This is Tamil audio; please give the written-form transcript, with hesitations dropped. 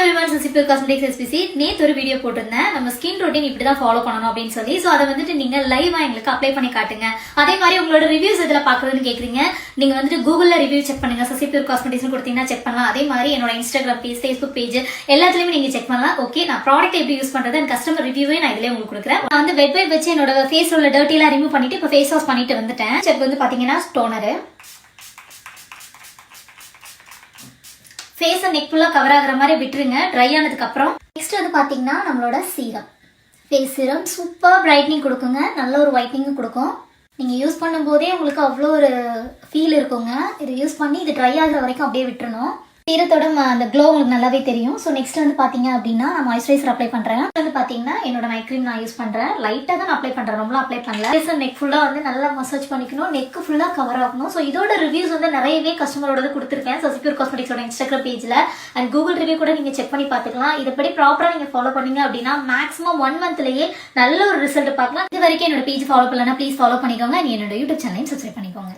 everyone, Sasipur Cosmetics SPC. நேத்து ஒரு வீடியோ போட்டிருந்தேன். நம்ம ஸ்கின் ரொட்டீன் இப்படி தான் ஃபாலோ பண்ணணும் அப்படின்னு சொல்லி. சோ அதை வந்துட்டு நீங்க லைவா எங்களுக்கு அப்ளை பண்ணி காட்டுங்க. அதே மாதிரி உங்களோட ரிவ்யூஸ் இதுல பாக்குறதுன்னு கேக்குறீங்க. நீங்க வந்துட்டு கூகுள்ல ரிவ்யூ செக் பண்ணுங்க. Sasipur Cosmetics கொடுத்தீங்கன்னா செக் பண்ணலாம். அதே மாதிரி என்னோட இன்ஸ்டாகிராம் பேஜ், ஃபேஸ்புக் பேஜ் எல்லாத்துலயுமே நீங்க செக் பண்ணலாம். ஓகே, நான் ப்ராடக்ட் எப்படி யூஸ் பண்றது அண்ட் கஸ்டமர் ரிவ்யூவே நான் இதுல உங்களுக்கு கொடுக்குறேன். நான் வந்து வெட் வைப் வச்சு என்னோட ஃபேஸ்ல உள்ள டர்ட்டி எல்லாம் ரிமூவ் பண்ணிட்டு இப்ப ஃபேஸ் வாஷ் பண்ணிட்டு வந்துட்டேன். ஸ்டெப் வந்து பாத்தீங்கன்னா டோனர். ஃபேஸ் நெக் ஃபுல்லா கவர் ஆகுற மாதிரி விட்டுருங்க ட்ரை ஆனதுக்கு அப்புறம். நெக்ஸ்ட் வந்து பாத்தீங்கன்னா நம்மளோட serum, face serum super brightening கொடுக்குங்க, நல்ல ஒரு ஒயிட்னிங் கொடுக்கும். நீங்க யூஸ் பண்ணும் போதே உங்களுக்கு அவ்வளோ ஒரு ஃபீல் இருக்குங்க. இது யூஸ் பண்ணி இது ட்ரை ஆகுற வரைக்கும் அப்படியே விட்டுறணும். சீரத்தோட அந்த க்ளோ உங்களுக்கு நல்லாவே தெரியும். ஸோ நெக்ஸ்ட் வந்து பாத்தீங்க அப்படின்னா நான் மாய்ஸ்சரைசர் அப்ளை பண்றேன். வந்து பாத்தீங்கன்னா என்னோட நைட் கிரீம் நான் யூஸ் பண்றேன். லைட்டா தான் அப்ளை பண்றேன், ரொம்ப அப்ளை பண்ணல. ஃபேஸ் நெக் ஃபுல்லா வந்து நல்லா மசாஜ் பண்ணிக்கணும், நெக் ஃபுல்லா கவர் ஆகணும். ஸோ இதோட ரிவ்யூஸ் வந்து நிறையவே கஸ்டமரோட கொடுத்துருக்கேன் Sasipur Cosmetics இன்ஸ்டாகிராம் பேஜ்ல அண்ட் கூகுள் ரிவ்யூ கூட நீங்க செக் பண்ணி பாத்துக்கலாம். இதுபடி ப்ராப்பரா நீங்க ஃபாலோ பண்ணீங்க அப்படின்னா மேக்ஸிமம் 1 மந்த்லயே நல்ல ஒரு ரிசல்ட் பார்க்கலாம். இது வரைக்கும் என்னோட பேஜ் ஃபாலோ பண்ணலன்னா ப்ளீஸ் ஃபாலோ பண்ணிக்கோங்க. என்னோட யூடியூப் சேனலையும் சப்ஸ்கிரைப் பண்ணிக்கோங்க.